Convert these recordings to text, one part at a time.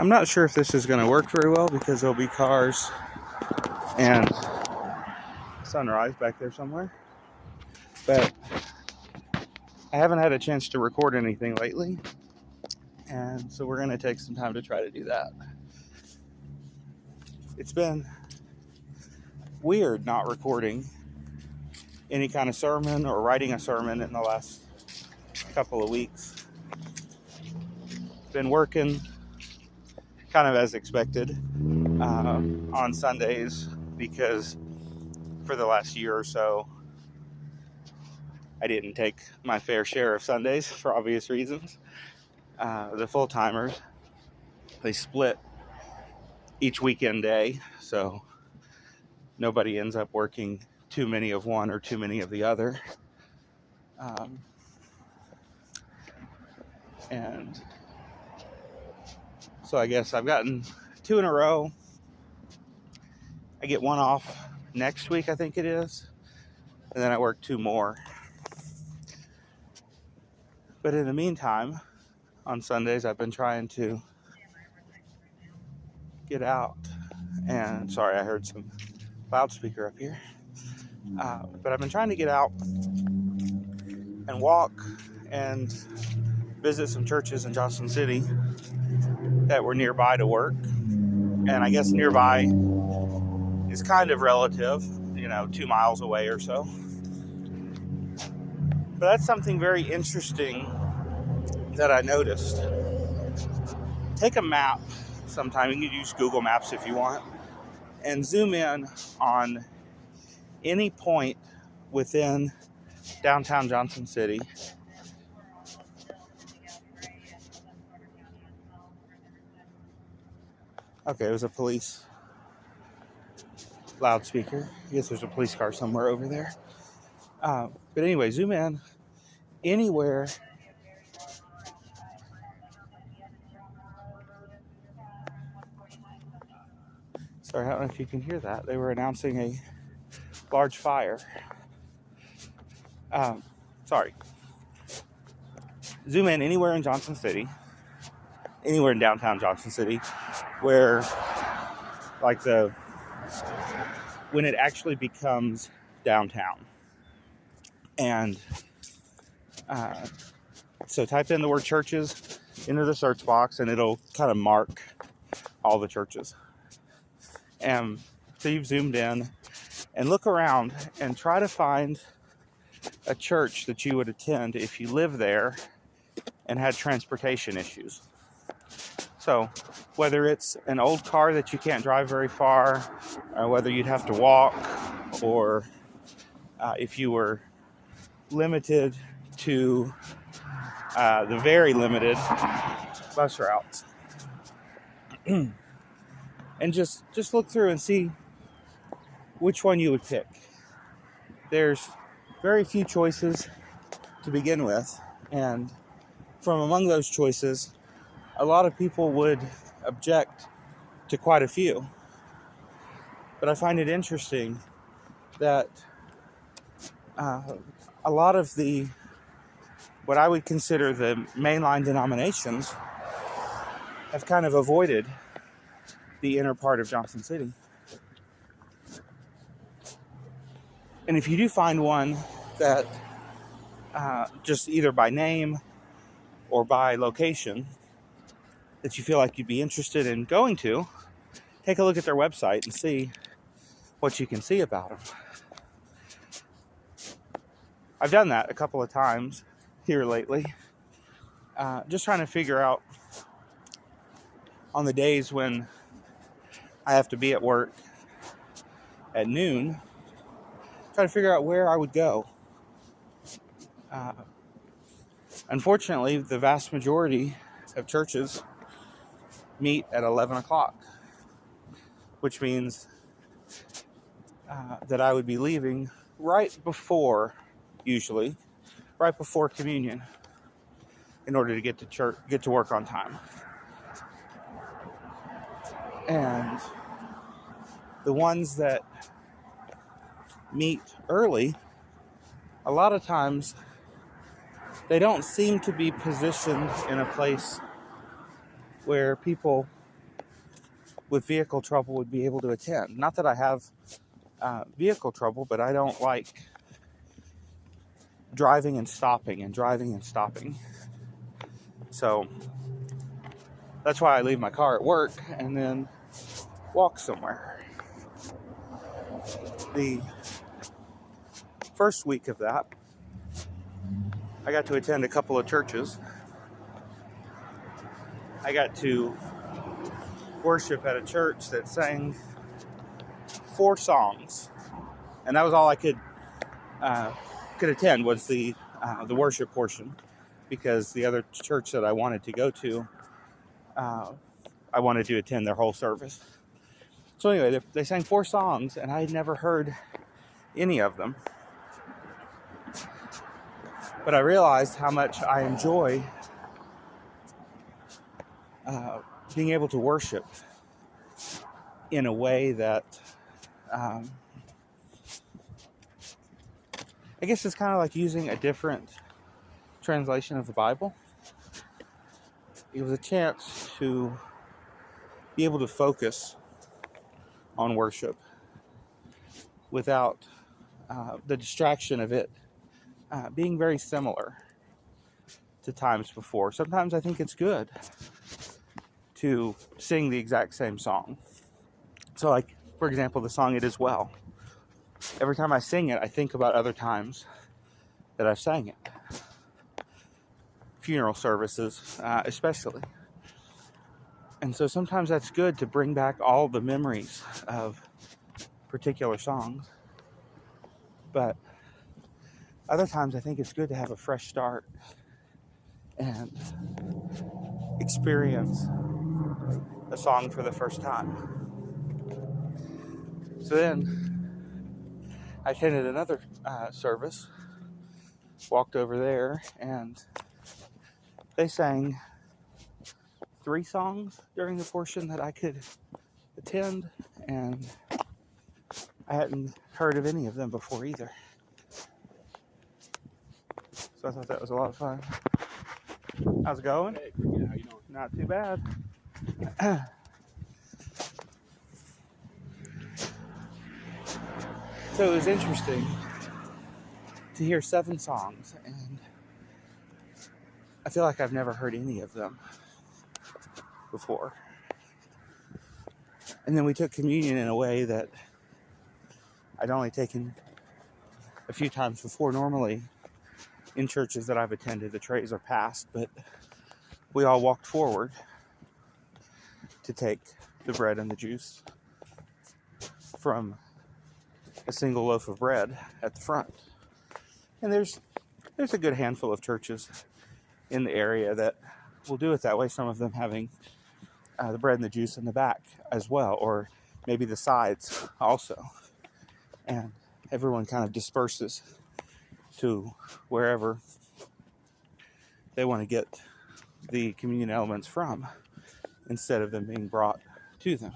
I'm not sure if this is going to work very well because there'll be cars and sunrise back there somewhere. But I haven't had a chance to record anything lately, and so we're going to take some time to try to do that. It's been weird not recording any kind of sermon or writing a sermon in the last couple of weeks. Been working kind of as expected on Sundays because for the last year or so I didn't take my fair share of Sundays for obvious reasons. The full-timers, they split each weekend day, so nobody ends up working too many of one or too many of the other. And so I guess I've gotten 2 in a row. I get one off next week, I think it is, and then I work 2 more. But in the meantime, on Sundays, I've been trying to get out. And sorry, I heard some loudspeaker up here. But I've been trying to get out and walk and visit some churches in Johnson City that were nearby to work. And I guess nearby is kind of relative, 2 miles away or so. But that's something very interesting that I noticed. Take a map sometime. You can use Google Maps if you want, and zoom in on any point within downtown Johnson City. Okay, it was a police loudspeaker. I guess there's a police car somewhere over there. But anyway, zoom in anywhere sorry, I don't know if you can hear that. They were announcing a large fire. Sorry. Zoom in anywhere in Johnson City, anywhere in downtown Johnson City, where when it actually becomes downtown. And so type in the word churches into the search box and it'll kind of mark all the churches. And so you've zoomed in and look around and try to find a church that you would attend if you live there and had transportation issues. So whether it's an old car that you can't drive very far, or whether you'd have to walk, or if you were limited to the very limited bus routes. And just look through and see which one you would pick. There's very few choices to begin with, and from among those choices, a lot of people would object to quite a few. But I find it interesting that a lot of what I would consider the mainline denominations have kind of avoided the inner part of Johnson City. And if you do find one that just either by name or by location that you feel like you'd be interested in going to, take a look at their website and see what you can see about them. I've done that a couple of times here lately, just trying to figure out on the days when I have to be at work at noon, try to figure out where I would go. Unfortunately, the vast majority of churches meet at 11 o'clock, which means that I would be leaving right before communion in order to get to church, get to work on time. And the ones that meet early, a lot of times they don't seem to be positioned in a place where people with vehicle trouble would be able to attend. Not that I have vehicle trouble, but I don't like driving and stopping and driving and stopping. So that's why I leave my car at work and then walk somewhere. The first week of that, I got to attend a couple of churches. I got to worship at a church that sang 4 songs, and that was all I could attend, was the worship portion, because the other church that I wanted to go to, I wanted to attend their whole service. So anyway, they sang 4 songs, and I had never heard any of them. But I realized how much I enjoy being able to worship in a way that I guess it's kind of like using a different translation of the Bible. It was a chance to be able to focus on worship without the distraction of it being very similar to times before. Sometimes I think it's good to sing the exact same song. So, like, for example, the song "It Is Well." Every time I sing it, I think about other times that I've sang it. Funeral services, especially. And so sometimes that's good to bring back all the memories of particular songs. But other times I think it's good to have a fresh start and experience a song for the first time. So then I attended another service, walked over there, and they sang 3 songs during the portion that I could attend, and I hadn't heard of any of them before either. So I thought that was a lot of fun. How's it going? Hey, pretty good. How you doing? Not too bad. So it was interesting to hear 7 songs, and I feel like I've never heard any of them before. And then we took communion in a way that I'd only taken a few times before. Normally, in churches that I've attended, the trays are passed, but we all walked forward to take the bread and the juice from a single loaf of bread at the front. And there's a good handful of churches in the area that will do it that way, some of them having the bread and the juice in the back as well, or maybe the sides also. And everyone kind of disperses to wherever they want to get the communion elements from, instead of them being brought to them.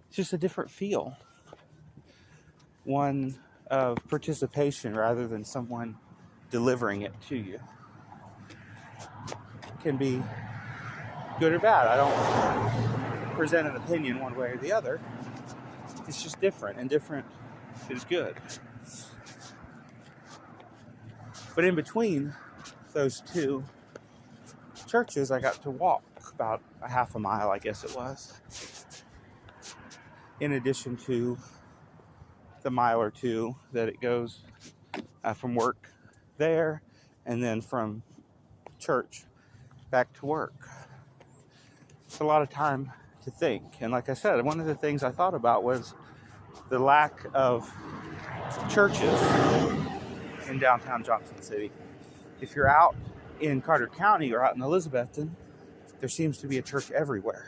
It's just a different feel, one of participation rather than someone delivering it to you. It can be good or bad. I don't present an opinion one way or the other. It's just different, and different is good. But in between those 2 churches, I got to walk about a half a mile, I guess it was, in addition to the mile or 2 that it goes from work there, and then from church back to work. It's a lot of time to think. And like I said, one of the things I thought about was the lack of churches in downtown Johnson City. If you're out in Carter County or out in Elizabethton, there seems to be a church everywhere.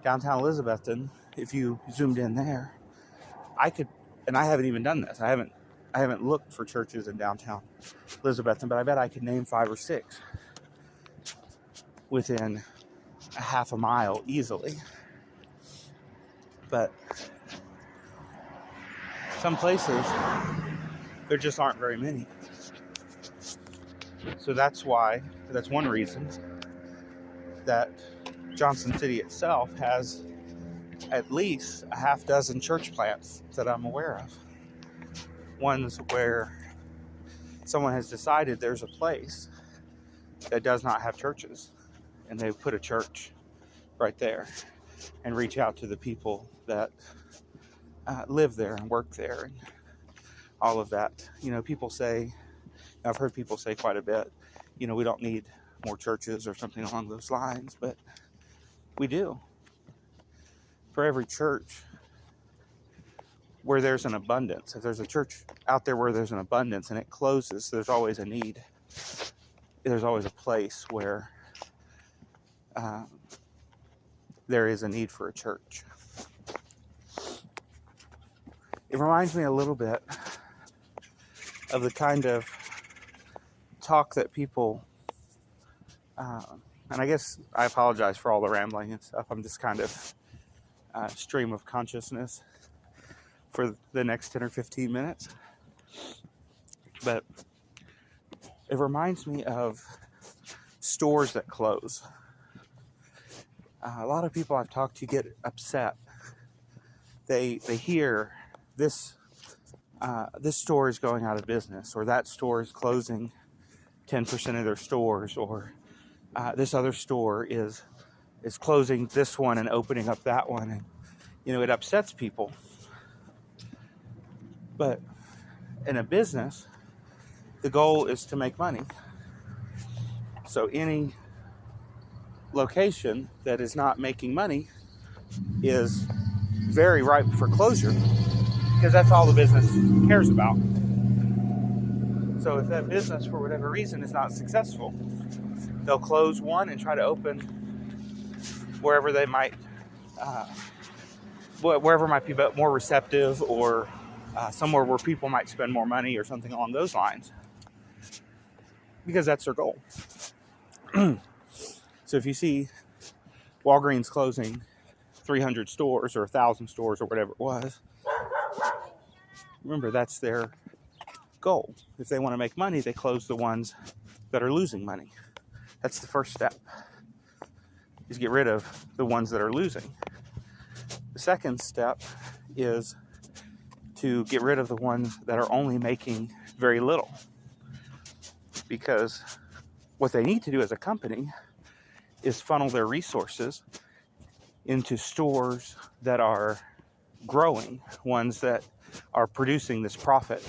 Downtown Elizabethton, if you zoomed in there, I could, and I haven't even done this, I haven't looked for churches in downtown Elizabethton, but I bet I could name 5 or 6 within a half a mile easily. But some places, there just aren't very many. So that's one reason that Johnson City itself has at least a half dozen church plants that I'm aware of. Ones where someone has decided there's a place that does not have churches, and they put a church right there and reach out to the people that live there and work there and all of that. People say, I've heard people say quite a bit, we don't need more churches or something along those lines, but we do. For every church where there's an abundance, if there's a church out there where there's an abundance and it closes, there's always a need. There's always a place where there is a need for a church. It reminds me a little bit of the kind of talk that people, and I guess I apologize for all the rambling and stuff. I'm just kind of stream of consciousness for the next 10 or 15 minutes. But it reminds me of stores that close. A lot of people I've talked to get upset. They hear this store is going out of business, or that store is closing 10% of their stores, or this other store is closing this one and opening up that one, and it upsets people. But in a business, the goal is to make money. So any location that is not making money is very ripe for closure, because that's all the business cares about. So if that business, for whatever reason, is not successful, they'll close one and try to open wherever they might, wherever might be more receptive, or somewhere where people might spend more money or something along those lines, because that's their goal. So if you see Walgreens closing 300 stores or 1,000 stores or whatever it was, remember, that's their goal. If they want to make money, they close the ones that are losing money. That's the first step, is get rid of the ones that are losing. The second step is to get rid of the ones that are only making very little, because what they need to do as a company is funnel their resources into stores that are growing, ones that are producing this profit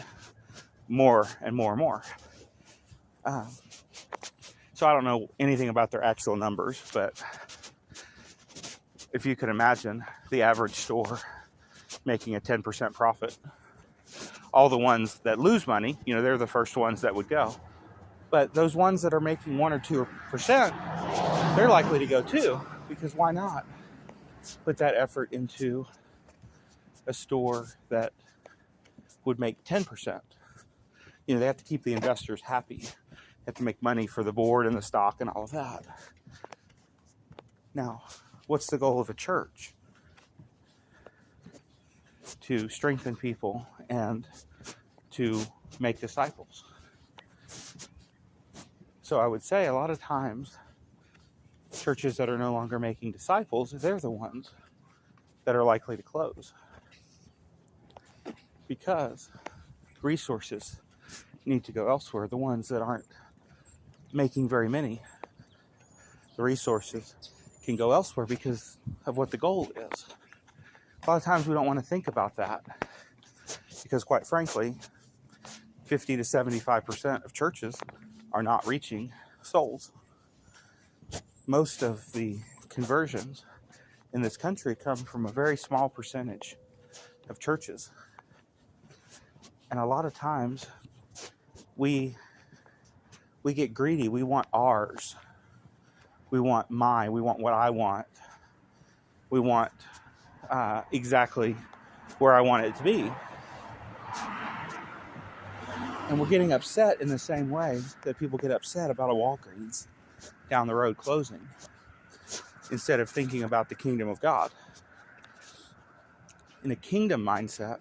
more and more and more. So I don't know anything about their actual numbers, but if you could imagine the average store making a 10% profit, all the ones that lose money, they're the first ones that would go. But those ones that are making 1 or 2%, they're likely to go too, because why not put that effort into a store that would make 10%? They have to keep the investors happy. They have to make money for the board and the stock and all of that. Now, what's the goal of a church? To strengthen people and to make disciples. So I would say a lot of times, churches that are no longer making disciples, they're the ones that are likely to close, because resources need to go elsewhere. The ones that aren't making very many, the resources can go elsewhere because of what the goal is. A lot of times we don't want to think about that, because quite frankly, 50 to 75% of churches are not reaching souls. Most of the conversions in this country come from a very small percentage of churches. And a lot of times we get greedy. We want ours. We want mine. We want what I want. We want exactly where I want it to be. And we're getting upset in the same way that people get upset about a Walgreens down the road closing, instead of thinking about the kingdom of God. In a kingdom mindset,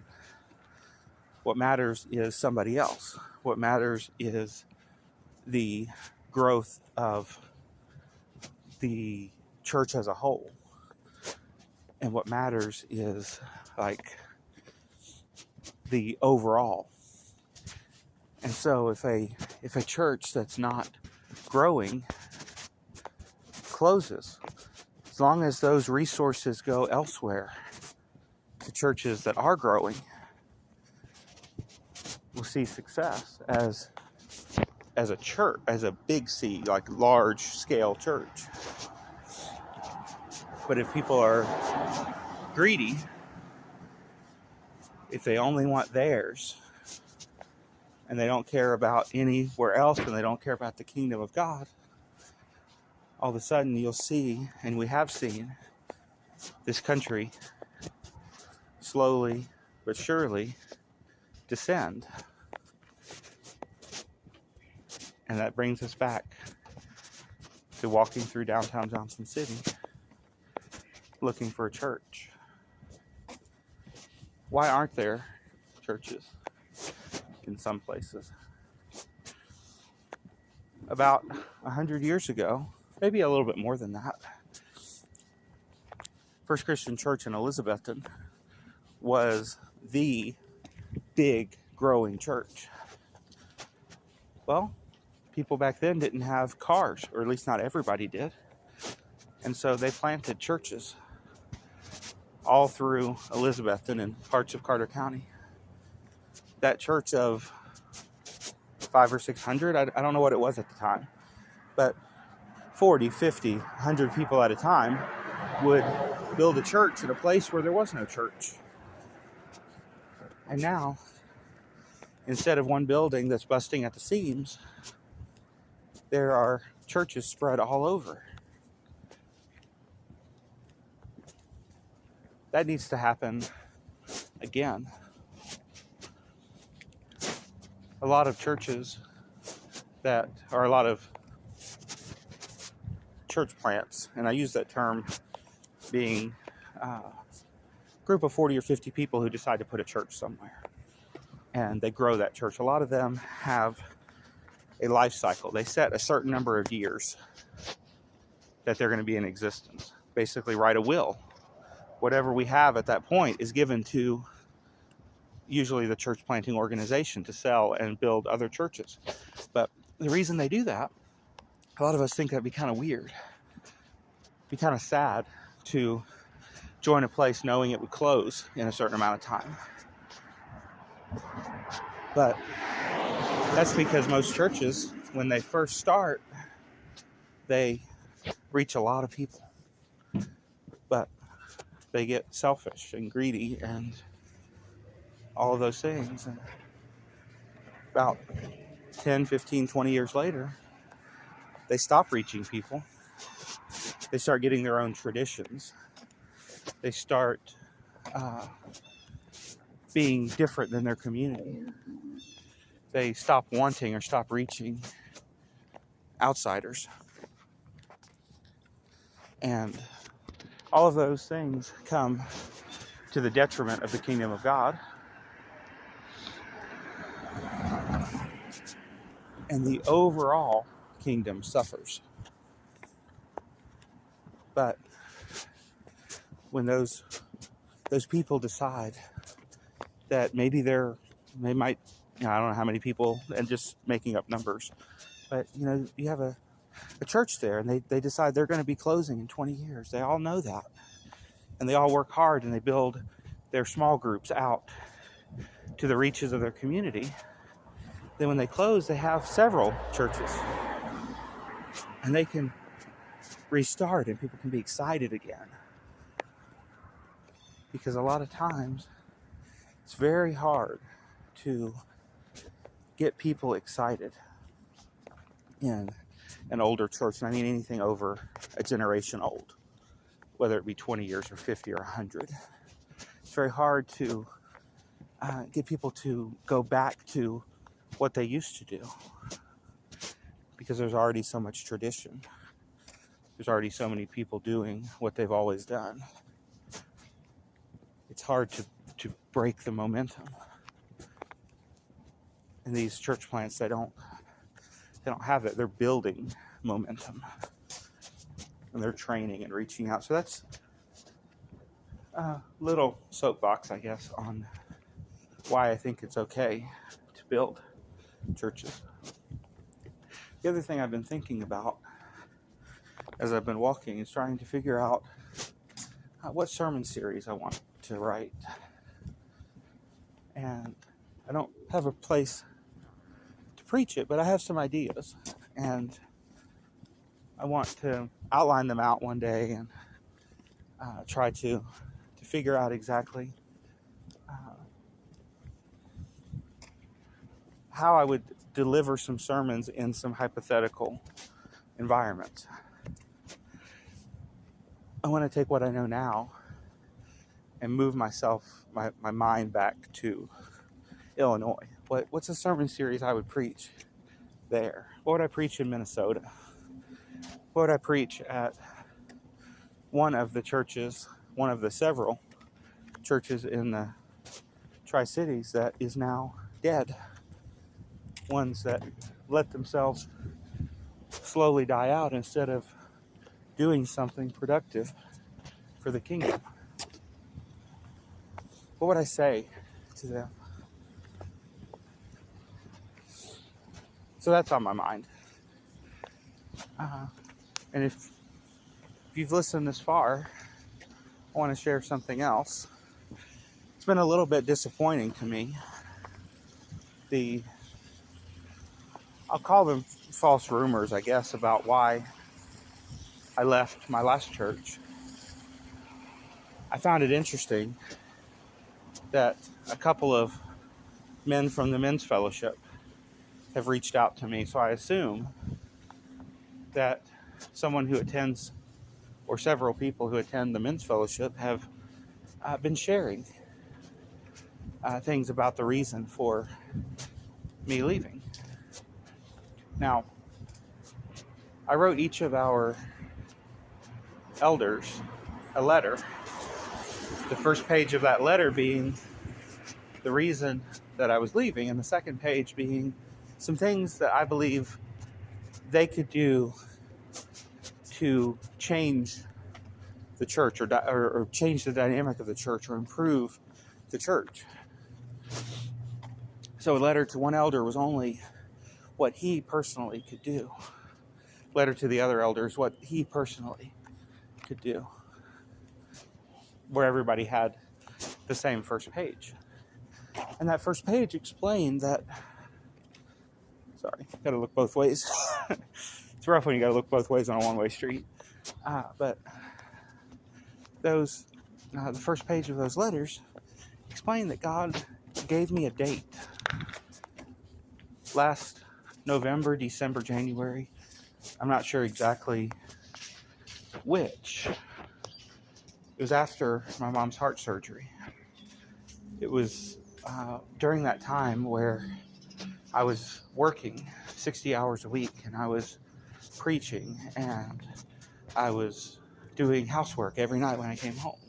what matters is somebody else. What matters is the growth of the church as a whole. And what matters is like the overall. And so if a church that's not growing closes, as long as those resources go elsewhere to churches that are growing, we'll see success as a church, as a big C, like large scale church. But if people are greedy, if they only want theirs, and they don't care about anywhere else, and they don't care about the kingdom of God, all of a sudden you'll see, and we have seen, this country slowly but surely descend. And that brings us back to walking through downtown Johnson City, looking for a church. Why aren't there churches in some places? About 100 years ago, maybe a little bit more than that, First Christian Church in Elizabethton was the big growing church. Well, people back then didn't have cars, or at least not everybody did. And so they planted churches all through Elizabethton and parts of Carter County. That church of 500 or 600, I don't know what it was at the time, but 40, 50, 100 people at a time would build a church at a place where there was no church. And now, instead of one building that's busting at the seams, there are churches spread all over. That needs to happen again. A lot of churches that are a lot of church plants, and I use that term being a group of 40 or 50 people who decide to put a church somewhere. And they grow that church. A lot of them have a life cycle. They set a certain number of years that they're going to be in existence. Basically write a will. Whatever we have at that point is given to usually the church planting organization to sell and build other churches. But the reason they do that, a lot of us think that'd be kind of weird. It'd be kind of sad to join a place knowing it would close in a certain amount of time. But that's because most churches, when they first start, they reach a lot of people. But they get selfish and greedy and all of those things. And about 10, 15, 20 years later, they stop reaching people. They start getting their own traditions. They start being different than their community. They stop wanting or stop reaching outsiders. And all of those things come to the detriment of the kingdom of God. And the overall kingdom suffers. But when those people decide that maybe they might, I don't know how many people, and just making up numbers, but you have a church there, and they decide they're going to be closing in 20 years. They all know that. And they all work hard, and they build their small groups out to the reaches of their community. Then when they close, they have several churches. And they can restart, and people can be excited again. Because a lot of times, it's very hard to get people excited in an older church. And I mean anything over a generation old, whether it be 20 years or 50 or 100. It's very hard to get people to go back to what they used to do, because there's already so much tradition. There's already so many people doing what they've always done. It's hard to break the momentum. And these church plants, they don't have that. They're building momentum. and their training and reaching out. So that's a little soapbox, I guess, on why I think it's okay to build churches. The other thing I've been thinking about as I've been walking is trying to figure out what sermon series I want to write. And I don't have a place to preach it, but I have some ideas. And I want to outline them out one day and try to figure out exactly how I would deliver some sermons in some hypothetical environments. I want to take what I know now and move my mind back to Illinois. What's a sermon series I would preach there? What would I preach in Minnesota? What would I preach at one of the churches, one of the several churches in the Tri-Cities that is now dead? Ones that let themselves slowly die out instead of doing something productive for the kingdom. What would I say to them? So that's on my mind. And if you've listened this far, I want to share something else. It's been a little bit disappointing to me. I'll call them false rumors, I guess, about why I left my last church. I found it interesting that a couple of men from the men's fellowship have reached out to me. So I assume that someone who attends, or several people who attend the men's fellowship, have been sharing things about the reason for me leaving. Now, I wrote each of our elders a letter. The first page of that letter being the reason that I was leaving, and the second page being some things that I believe they could do to change the church or change the dynamic of the church or improve the church. So a letter to one elder was only what he personally could do. Letter to the other elders, what he personally could do. Where everybody had the same first page. And that first page explained that, gotta look both ways. It's rough when you gotta look both ways on a one-way street. But the first page of those letters explained that God gave me a date. Last November, December, January, I'm not sure exactly which. It was after my mom's heart surgery. It was during that time where I was working 60 hours a week, and I was preaching, and I was doing housework every night when I came home.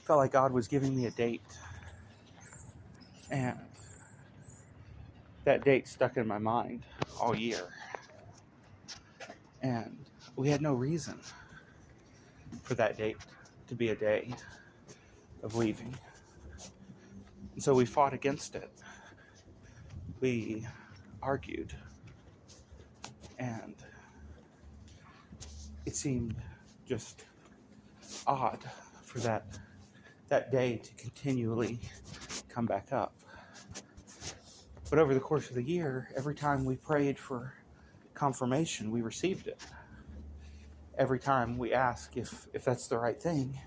Felt like God was giving me a date, and that date stuck in my mind all year. And we had no reason for that date to be a day of leaving. And so we fought against it. We argued. And it seemed just odd for that day to continually come back up. But over the course of the year, every time we prayed for confirmation, we received it. Every time we ask if that's the right thing,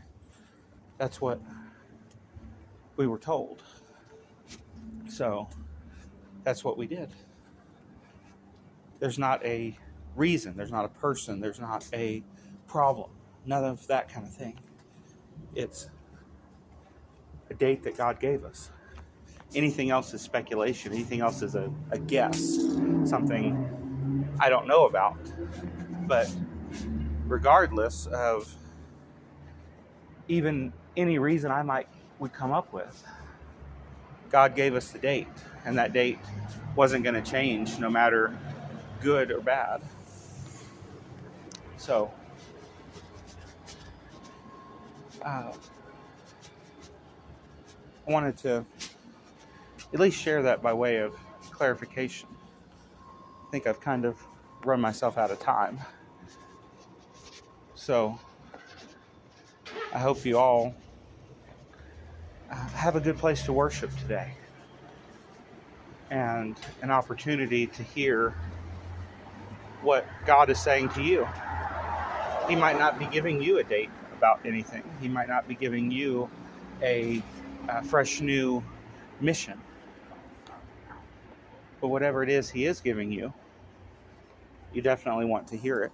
that's what we were told. So that's what we did. There's not a reason, there's not a person, there's not a problem, none of that kind of thing. It's a date that God gave us. Anything else is speculation. Anything else is a guess, something I don't know about. But regardless of even any reason would come up with, God gave us the date, and that date wasn't going to change no matter good or bad. So, I wanted to at least share that by way of clarification. I think I've kind of run myself out of time. So, I hope you all have a good place to worship today and an opportunity to hear what God is saying to you. He might not be giving you a date about anything. He might not be giving you a fresh new mission. But whatever it is He is giving you, you definitely want to hear it.